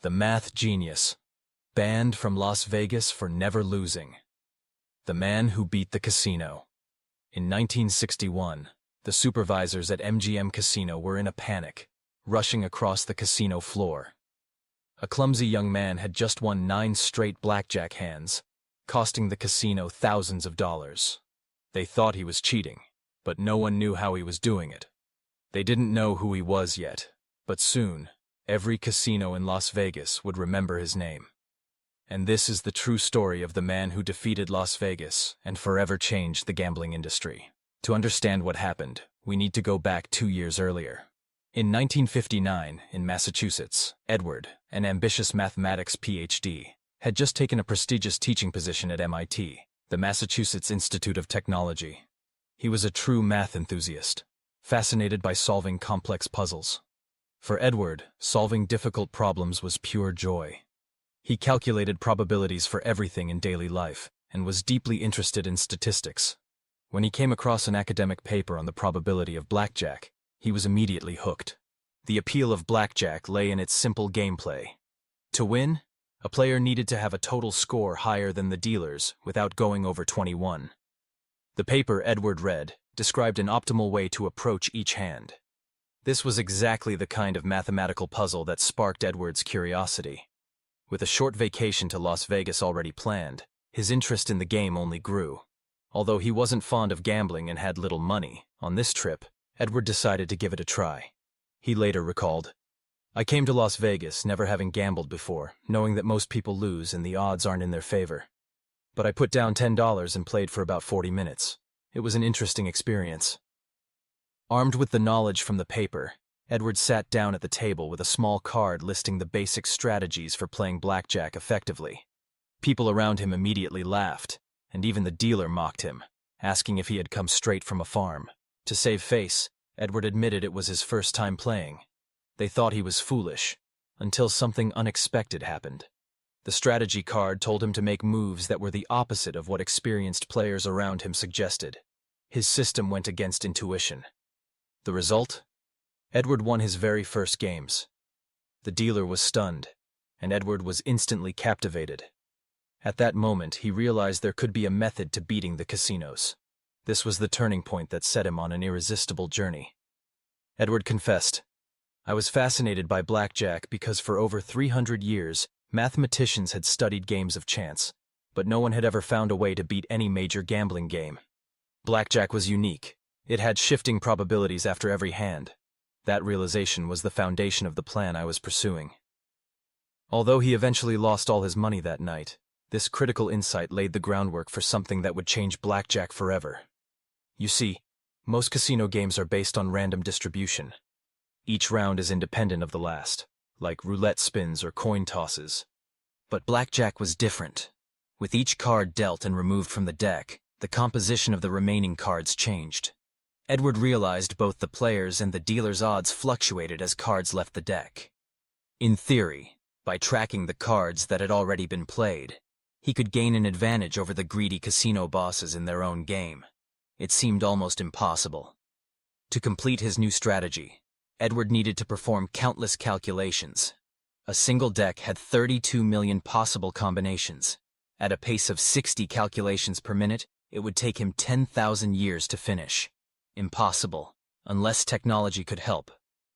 The math genius, banned from Las Vegas for never losing. The man who beat the casino. In 1961, the supervisors at MGM Casino were in a panic, rushing across the casino floor. A clumsy young man had just won 9 straight blackjack hands, costing the casino thousands of dollars. They thought he was cheating, but no one knew how he was doing it. They didn't know who he was yet, but soon, every casino in Las Vegas would remember his name. And this is the true story of the man who defeated Las Vegas and forever changed the gambling industry. To understand what happened, we need to go back 2 years earlier. In 1959, in Massachusetts, Edward, an ambitious mathematics PhD, had just taken a prestigious teaching position at MIT, the Massachusetts Institute of Technology. He was a true math enthusiast, fascinated by solving complex puzzles. For Edward, solving difficult problems was pure joy. He calculated probabilities for everything in daily life and was deeply interested in statistics. When he came across an academic paper on the probability of blackjack, he was immediately hooked. The appeal of blackjack lay in its simple gameplay. To win, a player needed to have a total score higher than the dealer's without going over 21. The paper Edward read described an optimal way to approach each hand. This was exactly the kind of mathematical puzzle that sparked Edward's curiosity. With a short vacation to Las Vegas already planned, his interest in the game only grew. Although he wasn't fond of gambling and had little money, on this trip, Edward decided to give it a try. He later recalled, "I came to Las Vegas never having gambled before, knowing that most people lose and the odds aren't in their favor. But I put down $10 and played for about 40 minutes. It was an interesting experience." Armed with the knowledge from the paper, Edward sat down at the table with a small card listing the basic strategies for playing blackjack effectively. People around him immediately laughed, and even the dealer mocked him, asking if he had come straight from a farm. To save face, Edward admitted it was his first time playing. They thought he was foolish, until something unexpected happened. The strategy card told him to make moves that were the opposite of what experienced players around him suggested. His system went against intuition. The result? Edward won his very first games. The dealer was stunned, and Edward was instantly captivated. At that moment, he realized there could be a method to beating the casinos. This was the turning point that set him on an irresistible journey. Edward confessed, "I was fascinated by blackjack because for over 300 years, mathematicians had studied games of chance, but no one had ever found a way to beat any major gambling game. Blackjack was unique. It had shifting probabilities after every hand. That realization was the foundation of the plan I was pursuing." Although he eventually lost all his money that night, this critical insight laid the groundwork for something that would change blackjack forever. You see, most casino games are based on random distribution. Each round is independent of the last, like roulette spins or coin tosses. But blackjack was different. With each card dealt and removed from the deck, the composition of the remaining cards changed. Edward realized both the players' and the dealer's odds fluctuated as cards left the deck. In theory, by tracking the cards that had already been played, he could gain an advantage over the greedy casino bosses in their own game. It seemed almost impossible. To complete his new strategy, Edward needed to perform countless calculations. A single deck had 32 million possible combinations. At a pace of 60 calculations per minute, it would take him 10,000 years to finish. Impossible, unless technology could help.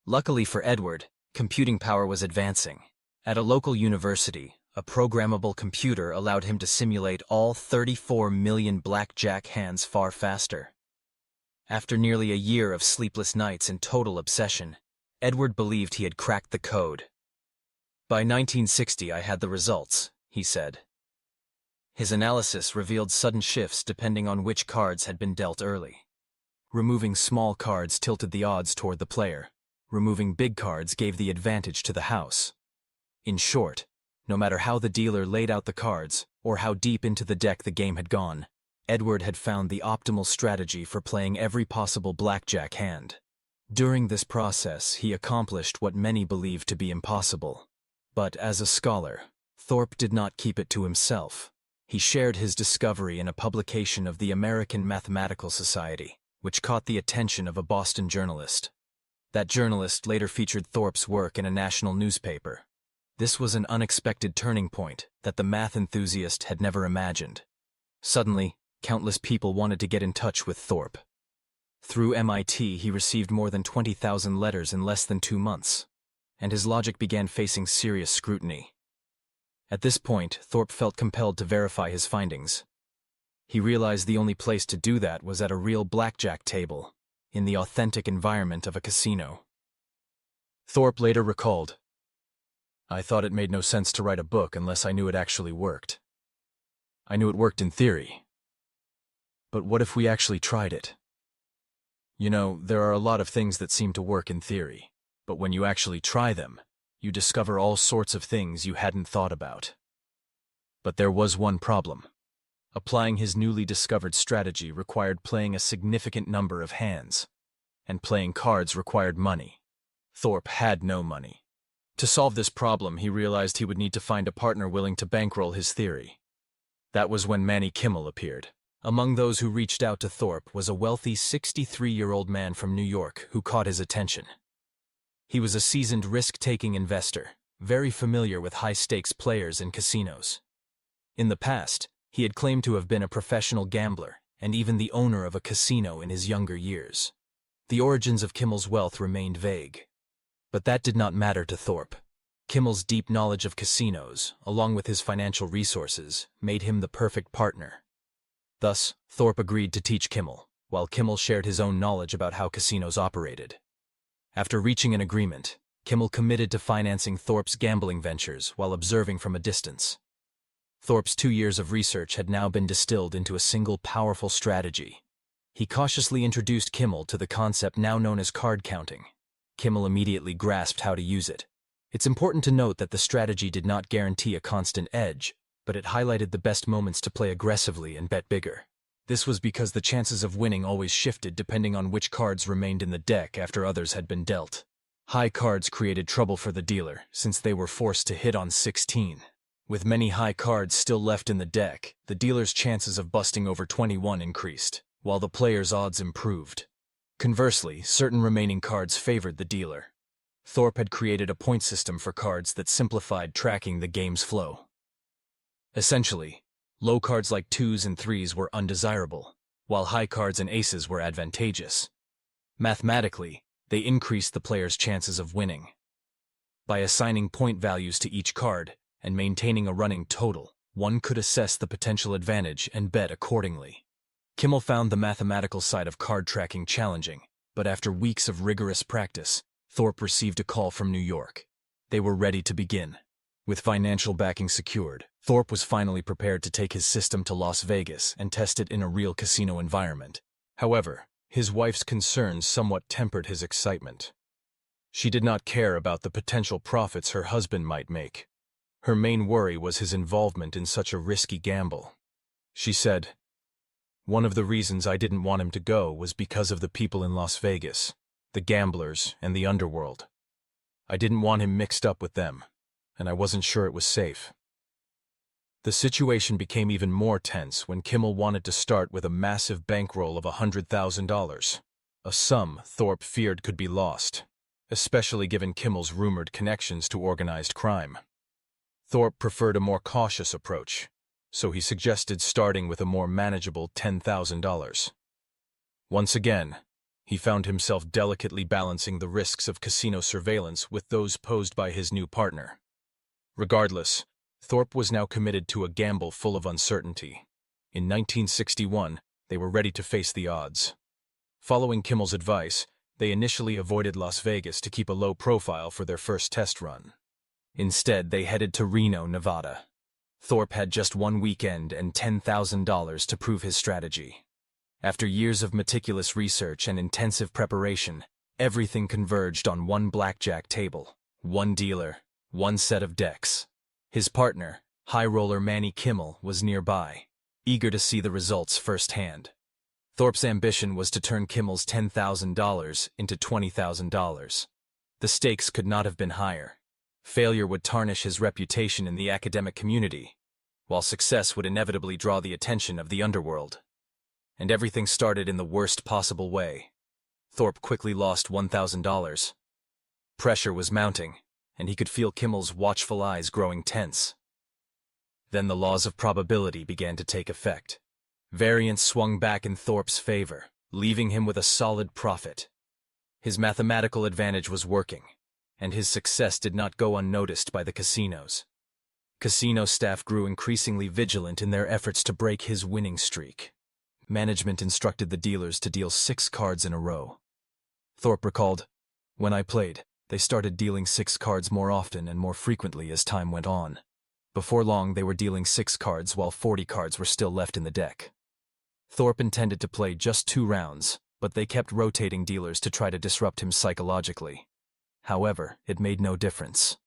Luckily for Edward, computing power was advancing. At a local university, a programmable computer allowed him to simulate all 34 million blackjack hands far faster. After nearly a year of sleepless nights and total obsession, Edward believed he had cracked the code. "By 1960, I had the results," he said. His analysis revealed sudden shifts depending on which cards had been dealt early. Removing small cards tilted the odds toward the player. Removing big cards gave the advantage to the house. In short, no matter how the dealer laid out the cards, or how deep into the deck the game had gone, Edward had found the optimal strategy for playing every possible blackjack hand. During this process, he accomplished what many believed to be impossible. But as a scholar, Thorpe did not keep it to himself. He shared his discovery in a publication of the American Mathematical Society, which caught the attention of a Boston journalist. That journalist later featured Thorpe's work in a national newspaper. This was an unexpected turning point that the math enthusiast had never imagined. Suddenly, countless people wanted to get in touch with Thorpe. Through MIT, he received more than 20,000 letters in less than 2 months, and his logic began facing serious scrutiny. At this point, Thorpe felt compelled to verify his findings. He realized the only place to do that was at a real blackjack table, in the authentic environment of a casino. Thorpe later recalled, "I thought it made no sense to write a book unless I knew it actually worked. I knew it worked in theory. But what if we actually tried it? You know, there are a lot of things that seem to work in theory, but when you actually try them, you discover all sorts of things you hadn't thought about." But there was one problem. Applying his newly discovered strategy required playing a significant number of hands, and playing cards required money. Thorpe had no money. To solve this problem, he realized he would need to find a partner willing to bankroll his theory. That was when Manny Kimmel appeared. Among those who reached out to Thorpe was a wealthy 63-year-old man from New York who caught his attention. He was a seasoned risk-taking investor, very familiar with high-stakes players in casinos. In the past, he had claimed to have been a professional gambler and even the owner of a casino in his younger years. The origins of Kimmel's wealth remained vague. But that did not matter to Thorpe. Kimmel's deep knowledge of casinos, along with his financial resources, made him the perfect partner. Thus, Thorpe agreed to teach Kimmel, while Kimmel shared his own knowledge about how casinos operated. After reaching an agreement, Kimmel committed to financing Thorpe's gambling ventures while observing from a distance. Thorpe's 2 years of research had now been distilled into a single powerful strategy. He cautiously introduced Kimmel to the concept now known as card counting. Kimmel immediately grasped how to use it. It's important to note that the strategy did not guarantee a constant edge, but it highlighted the best moments to play aggressively and bet bigger. This was because the chances of winning always shifted depending on which cards remained in the deck after others had been dealt. High cards created trouble for the dealer, since they were forced to hit on 16. With many high cards still left in the deck, the dealer's chances of busting over 21 increased, while the player's odds improved. Conversely, certain remaining cards favored the dealer. Thorpe had created a point system for cards that simplified tracking the game's flow. Essentially, low cards like 2s and 3s were undesirable, while high cards and aces were advantageous. Mathematically, they increased the player's chances of winning. By assigning point values to each card and maintaining a running total, one could assess the potential advantage and bet accordingly. Kimmel found the mathematical side of card tracking challenging, but after weeks of rigorous practice, Thorpe received a call from New York. They were ready to begin. With financial backing secured, Thorpe was finally prepared to take his system to Las Vegas and test it in a real casino environment. However, his wife's concerns somewhat tempered his excitement. She did not care about the potential profits her husband might make. Her main worry was his involvement in such a risky gamble. She said, "One of the reasons I didn't want him to go was because of the people in Las Vegas, the gamblers and the underworld. I didn't want him mixed up with them, and I wasn't sure it was safe." The situation became even more tense when Kimmel wanted to start with a massive bankroll of $100,000, a sum Thorpe feared could be lost, especially given Kimmel's rumored connections to organized crime. Thorpe preferred a more cautious approach, so he suggested starting with a more manageable $10,000. Once again, he found himself delicately balancing the risks of casino surveillance with those posed by his new partner. Regardless, Thorpe was now committed to a gamble full of uncertainty. In 1961, they were ready to face the odds. Following Kimmel's advice, they initially avoided Las Vegas to keep a low profile for their first test run. Instead, they headed to Reno, Nevada. Thorpe had just one weekend and $10,000 to prove his strategy. After years of meticulous research and intensive preparation, everything converged on one blackjack table, one dealer, one set of decks. His partner, high roller Manny Kimmel, was nearby, eager to see the results firsthand. Thorpe's ambition was to turn Kimmel's $10,000 into $20,000. The stakes could not have been higher. Failure would tarnish his reputation in the academic community, while success would inevitably draw the attention of the underworld. And everything started in the worst possible way. Thorpe quickly lost $1,000. Pressure was mounting, and he could feel Kimmel's watchful eyes growing tense. Then the laws of probability began to take effect. Variance swung back in Thorpe's favor, leaving him with a solid profit. His mathematical advantage was working, and his success did not go unnoticed by the casinos. Casino staff grew increasingly vigilant in their efforts to break his winning streak. Management instructed the dealers to deal 6 cards in a row. Thorpe recalled, "When I played, they started dealing 6 cards more often and more frequently as time went on. Before long, they were dealing 6 cards while 40 cards were still left in the deck." Thorpe intended to play just 2 rounds, but they kept rotating dealers to try to disrupt him psychologically. However, it made no difference.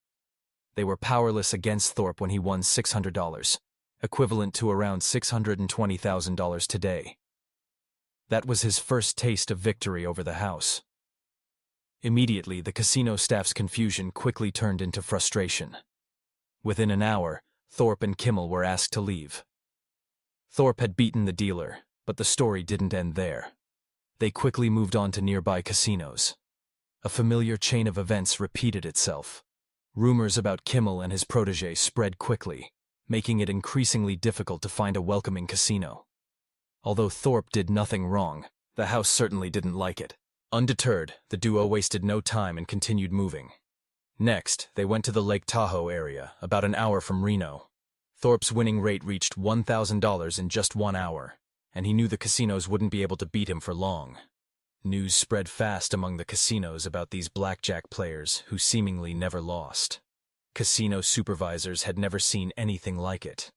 They were powerless against Thorpe when he won $600, equivalent to around $620,000 today. That was his first taste of victory over the house. Immediately, the casino staff's confusion quickly turned into frustration. Within an hour, Thorpe and Kimmel were asked to leave. Thorpe had beaten the dealer, but the story didn't end there. They quickly moved on to nearby casinos. A familiar chain of events repeated itself. Rumors about Kimmel and his protege spread quickly, making it increasingly difficult to find a welcoming casino. Although Thorpe did nothing wrong, the house certainly didn't like it. Undeterred, the duo wasted no time and continued moving. Next, they went to the Lake Tahoe area, about an hour from Reno. Thorpe's winning rate reached $1,000 in just 1 hour, and he knew the casinos wouldn't be able to beat him for long. News spread fast among the casinos about these blackjack players who seemingly never lost. Casino supervisors had never seen anything like it.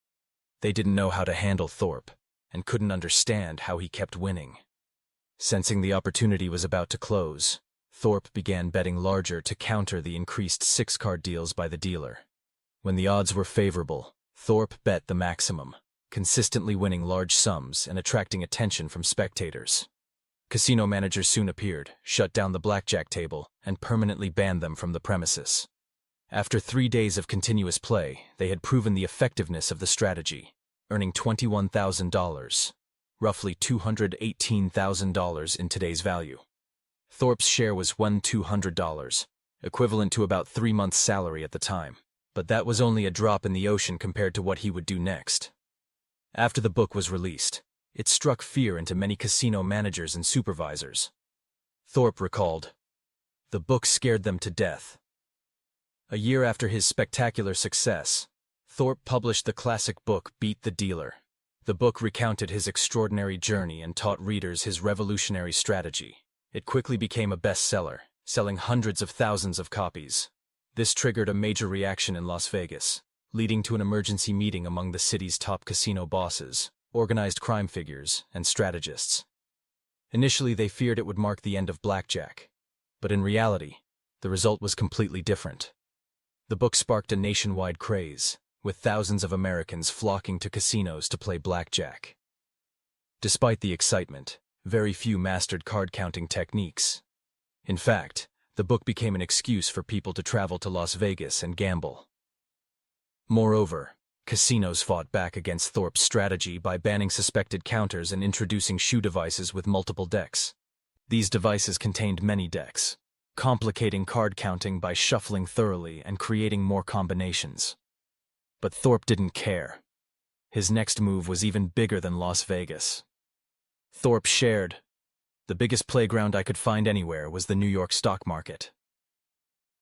They didn't know how to handle Thorpe, and couldn't understand how he kept winning. Sensing the opportunity was about to close, Thorpe began betting larger to counter the increased 6-card deals by the dealer. When the odds were favorable, Thorpe bet the maximum, consistently winning large sums and attracting attention from spectators. Casino managers soon appeared, shut down the blackjack table, and permanently banned them from the premises. After 3 days of continuous play, they had proven the effectiveness of the strategy, earning $21,000, roughly $218,000 in today's value. Thorpe's share was $1,200, equivalent to about 3 months' salary at the time, but that was only a drop in the ocean compared to what he would do next. After the book was released, it struck fear into many casino managers and supervisors. Thorpe recalled, "The book scared them to death." A year after his spectacular success, Thorpe published the classic book Beat the Dealer. The book recounted his extraordinary journey and taught readers his revolutionary strategy. It quickly became a bestseller, selling hundreds of thousands of copies. This triggered a major reaction in Las Vegas, leading to an emergency meeting among the city's top casino bosses, organized crime figures, and strategists. Initially, they feared it would mark the end of blackjack, but in reality, the result was completely different. The book sparked a nationwide craze, with thousands of Americans flocking to casinos to play blackjack. Despite the excitement, very few mastered card-counting techniques. In fact, the book became an excuse for people to travel to Las Vegas and gamble. Moreover, casinos fought back against Thorpe's strategy by banning suspected counters and introducing shoe devices with multiple decks. These devices contained many decks, complicating card counting by shuffling thoroughly and creating more combinations. But Thorpe didn't care. His next move was even bigger than Las Vegas. Thorpe shared, "The biggest playground I could find anywhere was the New York stock market."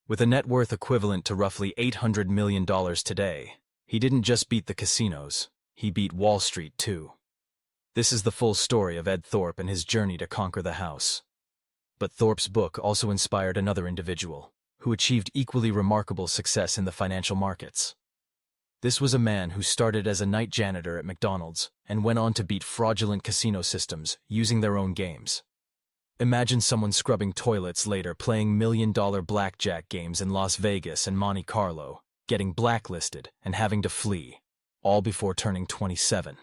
With a net worth equivalent to roughly $800 million today, he didn't just beat the casinos, he beat Wall Street too. This is the full story of Ed Thorpe and his journey to conquer the house. But Thorpe's book also inspired another individual, who achieved equally remarkable success in the financial markets. This was a man who started as a night janitor at McDonald's and went on to beat fraudulent casino systems using their own games. Imagine someone scrubbing toilets later playing million-dollar blackjack games in Las Vegas and Monte Carlo, getting blacklisted and having to flee, all before turning 27.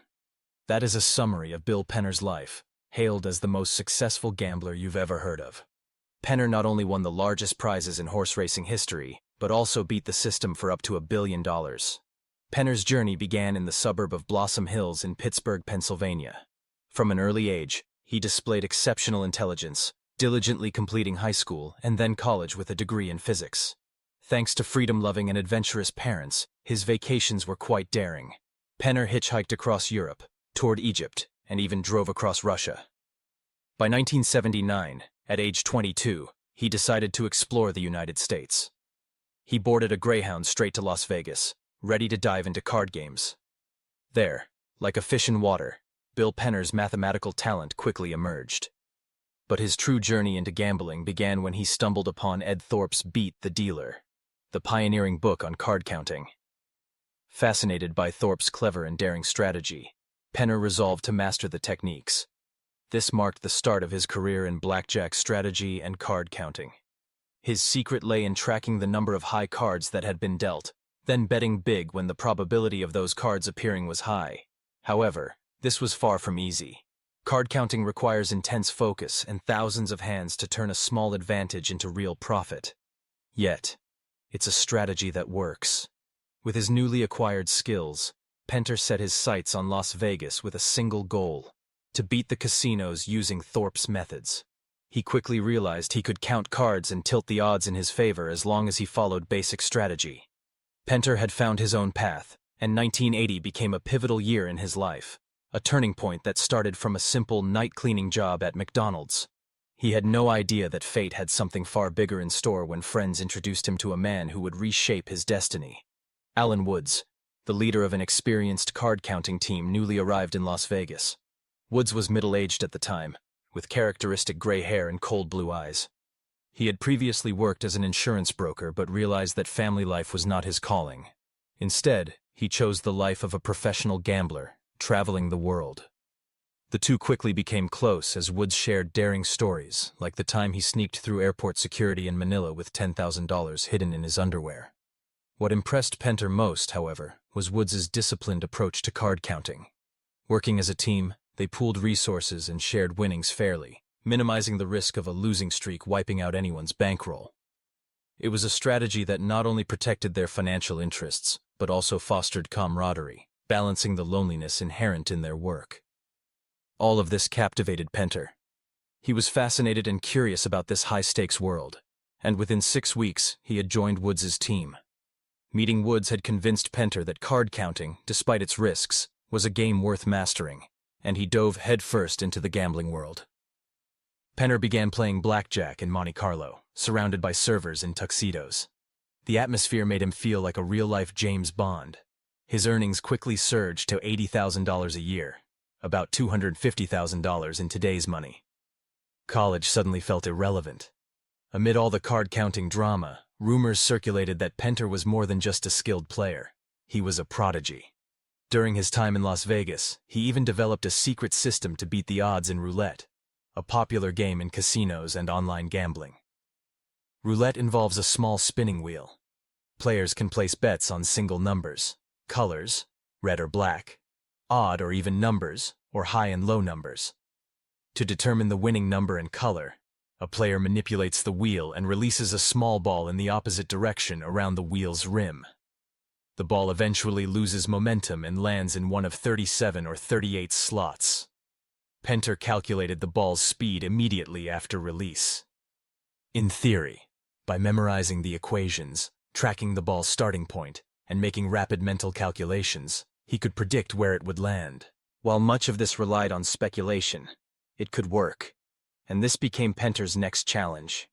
That is a summary of Bill Penner's life, hailed as the most successful gambler you've ever heard of. Penner not only won the largest prizes in horse racing history, but also beat the system for up to $1 billion. Penner's journey began in the suburb of Blossom Hills in Pittsburgh, Pennsylvania. From an early age, he displayed exceptional intelligence, diligently completing high school and then college with a degree in physics. Thanks to freedom-loving and adventurous parents, his vacations were quite daring. Penner hitchhiked across Europe, toured Egypt, and even drove across Russia. By 1979, at age 22, he decided to explore the United States. He boarded a Greyhound straight to Las Vegas, ready to dive into card games. There, like a fish in water, Bill Penner's mathematical talent quickly emerged. But his true journey into gambling began when he stumbled upon Ed Thorpe's Beat the Dealer, the pioneering book on card counting. Fascinated by Thorpe's clever and daring strategy, Penner resolved to master the techniques. This marked the start of his career in blackjack strategy and card counting. His secret lay in tracking the number of high cards that had been dealt, then betting big when the probability of those cards appearing was high. However, this was far from easy. Card counting requires intense focus and thousands of hands to turn a small advantage into real profit. Yet, it's a strategy that works. With his newly acquired skills, Penner set his sights on Las Vegas with a single goal: to beat the casinos using Thorpe's methods. He quickly realized he could count cards and tilt the odds in his favor as long as he followed basic strategy. Penner had found his own path, and 1980 became a pivotal year in his life, a turning point that started from a simple night-cleaning job at McDonald's. He had no idea that fate had something far bigger in store when friends introduced him to a man who would reshape his destiny. Alan Woods, the leader of an experienced card-counting team, newly arrived in Las Vegas. Woods was middle-aged at the time, with characteristic gray hair and cold blue eyes. He had previously worked as an insurance broker but realized that family life was not his calling. Instead, he chose the life of a professional gambler, traveling the world. The two quickly became close as Woods shared daring stories, like the time he sneaked through airport security in Manila with $10,000 hidden in his underwear. What impressed Penner most, however, was Woods' disciplined approach to card counting. Working as a team, they pooled resources and shared winnings fairly, minimizing the risk of a losing streak wiping out anyone's bankroll. It was a strategy that not only protected their financial interests, but also fostered camaraderie, balancing the loneliness inherent in their work. All of this captivated Penner. He was fascinated and curious about this high-stakes world, and within 6 weeks, he had joined Woods' team. Meeting Woods had convinced Penner that card counting, despite its risks, was a game worth mastering, and he dove headfirst into the gambling world. Penner began playing blackjack in Monte Carlo, surrounded by servers in tuxedos. The atmosphere made him feel like a real-life James Bond. His earnings quickly surged to $80,000 a year, about $250,000 in today's money. College suddenly felt irrelevant. Amid all the card-counting drama, rumors circulated that Penner was more than just a skilled player. He was a prodigy. During his time in Las Vegas, he even developed a secret system to beat the odds in roulette, a popular game in casinos and online gambling. Roulette involves a small spinning wheel. Players can place bets on single numbers, colors, red or black, odd or even numbers, or high and low numbers. To determine the winning number and color, a player manipulates the wheel and releases a small ball in the opposite direction around the wheel's rim. The ball eventually loses momentum and lands in one of 37 or 38 slots. Penner calculated the ball's speed immediately after release. In theory, by memorizing the equations, tracking the ball's starting point, and making rapid mental calculations, he could predict where it would land. While much of this relied on speculation, it could work, and this became Penner's next challenge.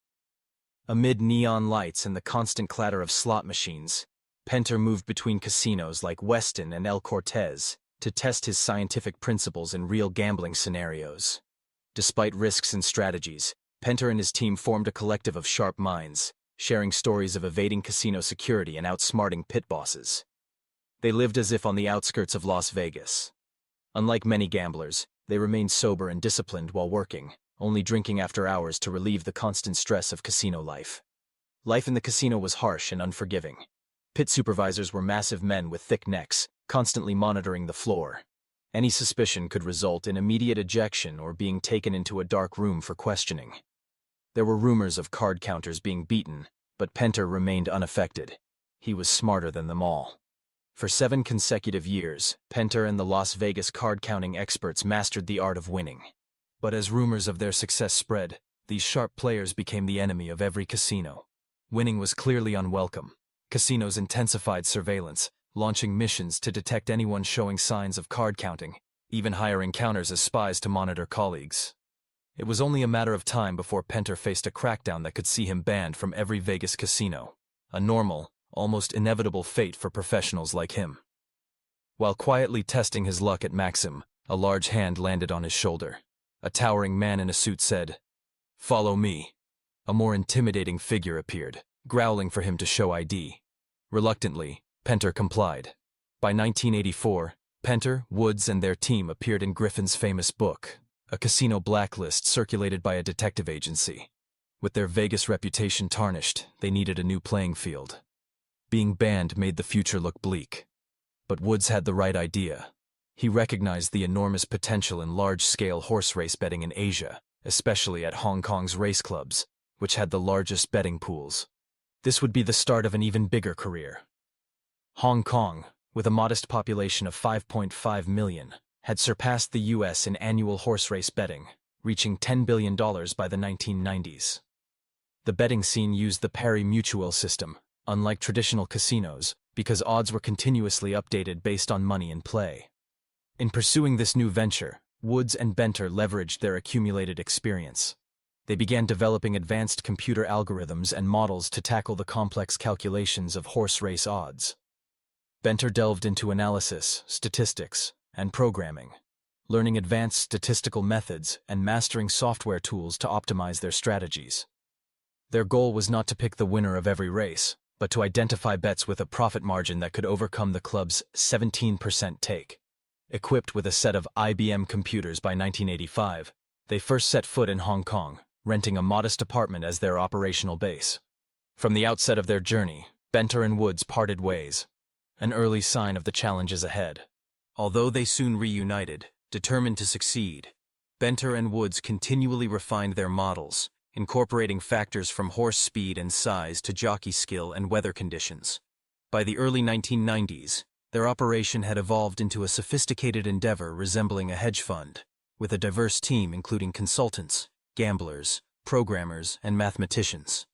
Amid neon lights and the constant clatter of slot machines, Penner moved between casinos like Westin and El Cortez to test his scientific principles in real gambling scenarios. Despite risks and strategies, Penner and his team formed a collective of sharp minds, sharing stories of evading casino security and outsmarting pit bosses. They lived as if on the outskirts of Las Vegas. Unlike many gamblers, they remained sober and disciplined while working, only drinking after hours to relieve the constant stress of casino life. Life in the casino was harsh and unforgiving. Pit supervisors were massive men with thick necks, constantly monitoring the floor. Any suspicion could result in immediate ejection or being taken into a dark room for questioning. There were rumors of card counters being beaten, but Penner remained unaffected. He was smarter than them all. For 7 consecutive years, Penner and the Las Vegas card-counting experts mastered the art of winning. But as rumors of their success spread, these sharp players became the enemy of every casino. Winning was clearly unwelcome. Casinos intensified surveillance, launching missions to detect anyone showing signs of card counting, even hiring counters as spies to monitor colleagues. It was only a matter of time before Penter faced a crackdown that could see him banned from every Vegas casino, a normal, almost inevitable fate for professionals like him. While quietly testing his luck at Maxim, a large hand landed on his shoulder. A towering man in a suit said, "Follow me." A more intimidating figure appeared, growling for him to show ID. Reluctantly, Penter complied. By 1984, Penter, Woods, and their team appeared in Griffin's famous book, a casino blacklist circulated by a detective agency. With their Vegas reputation tarnished, they needed a new playing field. Being banned made the future look bleak. But Woods had the right idea. He recognized the enormous potential in large-scale horse race betting in Asia, especially at Hong Kong's race clubs, which had the largest betting pools. This would be the start of an even bigger career. Hong Kong, with a modest population of 5.5 million, had surpassed the U.S. in annual horse race betting, reaching $10 billion by the 1990s. The betting scene used the pari mutuel system, unlike traditional casinos, because odds were continuously updated based on money in play. In pursuing this new venture, Woods and Penter leveraged their accumulated experience. They began developing advanced computer algorithms and models to tackle the complex calculations of horse race odds. Penter delved into analysis, statistics, and programming, learning advanced statistical methods and mastering software tools to optimize their strategies. Their goal was not to pick the winner of every race, but to identify bets with a profit margin that could overcome the club's 17% take. Equipped with a set of IBM computers by 1985, they first set foot in Hong Kong, renting a modest apartment as their operational base. From the outset of their journey, Penter and Woods parted ways, an early sign of the challenges ahead. Although they soon reunited, determined to succeed, Penter and Woods continually refined their models, incorporating factors from horse speed and size to jockey skill and weather conditions. By the early 1990s, their operation had evolved into a sophisticated endeavor resembling a hedge fund, with a diverse team including consultants, gamblers, programmers, and mathematicians.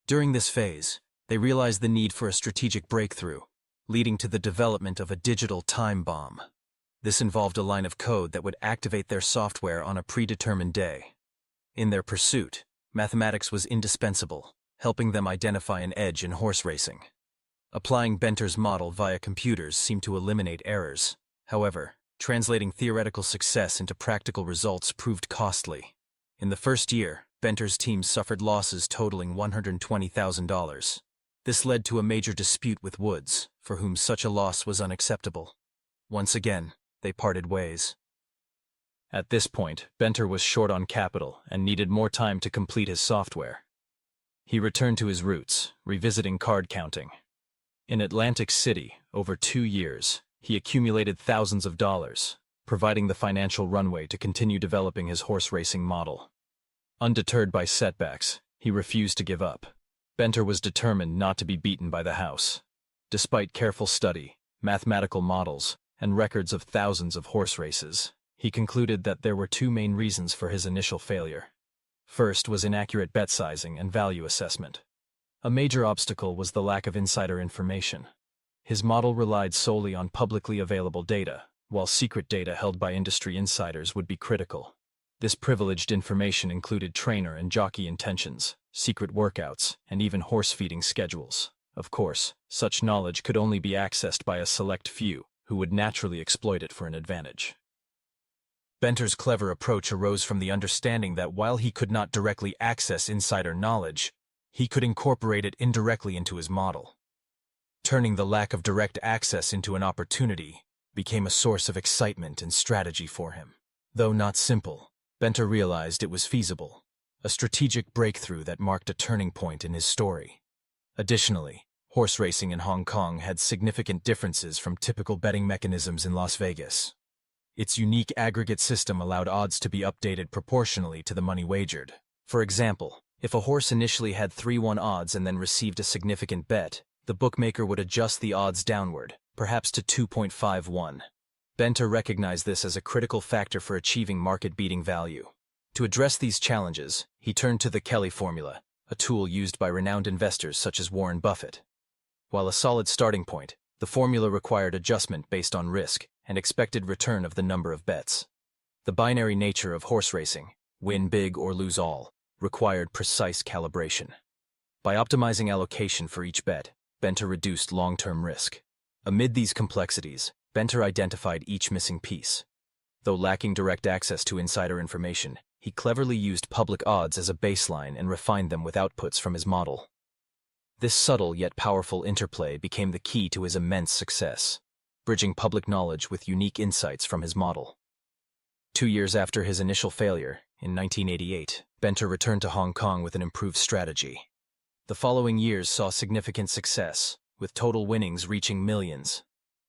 During this phase, they realized the need for a strategic breakthrough, leading to the development of a digital time bomb. This involved a line of code that would activate their software on a predetermined day. In their pursuit, mathematics was indispensable, helping them identify an edge in horse racing. Applying Penter's model via computers seemed to eliminate errors. However, translating theoretical success into practical results proved costly. In the first year, Penter's team suffered losses totaling $120,000. This led to a major dispute with Woods, for whom such a loss was unacceptable. Once again, they parted ways. At this point, Penter was short on capital and needed more time to complete his software. He returned to his roots, revisiting card counting. In Atlantic City, over 2 years, he accumulated thousands of dollars, providing the financial runway to continue developing his horse racing model. Undeterred by setbacks, he refused to give up. Penter was determined not to be beaten by the house. Despite careful study, mathematical models, and records of thousands of horse races, he concluded that there were 2 main reasons for his initial failure. First was inaccurate bet sizing and value assessment. A major obstacle was the lack of insider information. His model relied solely on publicly available data, while secret data held by industry insiders would be critical. This privileged information included trainer and jockey intentions, secret workouts, and even horse feeding schedules. Of course, such knowledge could only be accessed by a select few, who would naturally exploit it for an advantage. Penter's clever approach arose from the understanding that while he could not directly access insider knowledge, he could incorporate it indirectly into his model. Turning the lack of direct access into an opportunity became a source of excitement and strategy for him. Though not simple, Penter realized it was feasible, a strategic breakthrough that marked a turning point in his story. Additionally, horse racing in Hong Kong had significant differences from typical betting mechanisms in Las Vegas. Its unique aggregate system allowed odds to be updated proportionally to the money wagered. For example, if a horse initially had 3-1 odds and then received a significant bet, the bookmaker would adjust the odds downward, perhaps to 2.51. Penter recognized this as a critical factor for achieving market-beating value. To address these challenges, he turned to the Kelly formula, a tool used by renowned investors such as Warren Buffett. While a solid starting point, the formula required adjustment based on risk and expected return of the number of bets. The binary nature of horse racing, win big or lose all, required precise calibration. By optimizing allocation for each bet, Benter reduced long-term risk. Amid these complexities, Benter identified each missing piece. Though lacking direct access to insider information, he cleverly used public odds as a baseline and refined them with outputs from his model. This subtle yet powerful interplay became the key to his immense success, bridging public knowledge with unique insights from his model. 2 years after his initial failure, in 1988, Benter returned to Hong Kong with an improved strategy. The following years saw significant success, with total winnings reaching millions.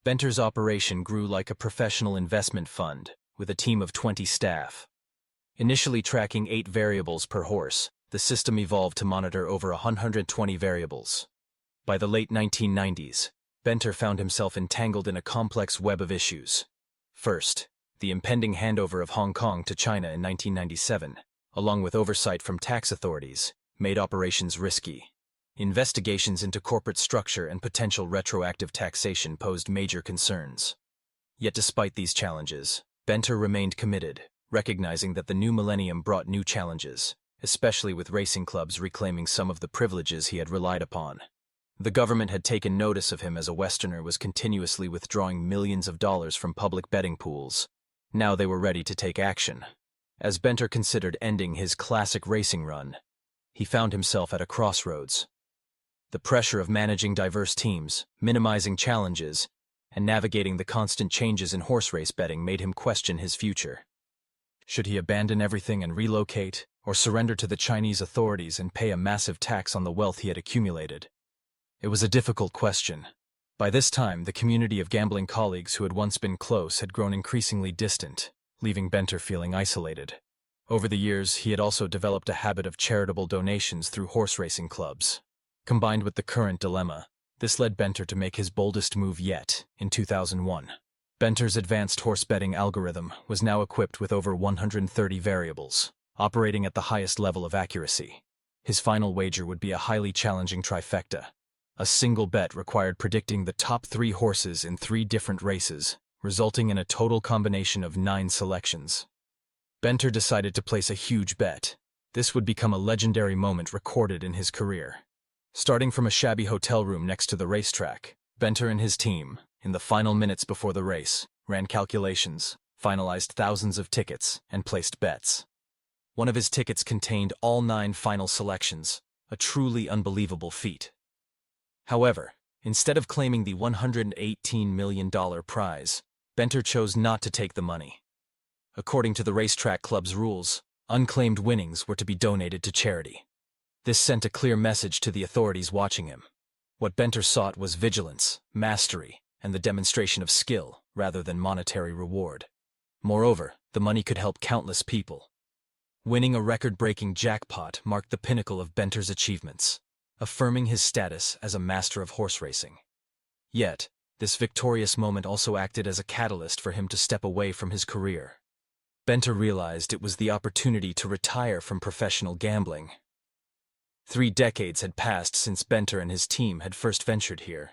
Benter's operation grew like a professional investment fund, with a team of 20 staff. Initially tracking 8 variables per horse, the system evolved to monitor over 120 variables. By the late 1990s, Benter found himself entangled in a complex web of issues. First, the impending handover of Hong Kong to China in 1997, along with oversight from tax authorities, made operations risky. Investigations into corporate structure and potential retroactive taxation posed major concerns. Yet despite these challenges, Benter remained committed, recognizing that the new millennium brought new challenges, especially with racing clubs reclaiming some of the privileges he had relied upon. The government had taken notice of him as a Westerner was continuously withdrawing millions of dollars from public betting pools. Now they were ready to take action. As Benter considered ending his classic racing run, he found himself at a crossroads. The pressure of managing diverse teams, minimizing challenges, and navigating the constant changes in horse race betting made him question his future. Should he abandon everything and relocate, or surrender to the Chinese authorities and pay a massive tax on the wealth he had accumulated? It was a difficult question. By this time, the community of gambling colleagues who had once been close had grown increasingly distant, leaving Benter feeling isolated. Over the years, he had also developed a habit of charitable donations through horse racing clubs. Combined with the current dilemma, this led Benter to make his boldest move yet, in 2001. Benter's advanced horse betting algorithm was now equipped with over 130 variables, operating at the highest level of accuracy. His final wager would be a highly challenging trifecta. A single bet required predicting the top 3 horses in 3 different races, resulting in a total combination of 9 selections. Benter decided to place a huge bet. This would become a legendary moment recorded in his career. Starting from a shabby hotel room next to the racetrack, Benter and his team, in the final minutes before the race, ran calculations, finalized thousands of tickets, and placed bets. One of his tickets contained all 9 final selections, a truly unbelievable feat. However, instead of claiming the $118 million prize, Benter chose not to take the money. According to the racetrack club's rules, unclaimed winnings were to be donated to charity. This sent a clear message to the authorities watching him. What Benter sought was vigilance, mastery, and the demonstration of skill, rather than monetary reward. Moreover, the money could help countless people. Winning a record-breaking jackpot marked the pinnacle of Benter's achievements, affirming his status as a master of horse racing. Yet, this victorious moment also acted as a catalyst for him to step away from his career. Benter realized it was the opportunity to retire from professional gambling. 3 decades had passed since Benter and his team had first ventured here,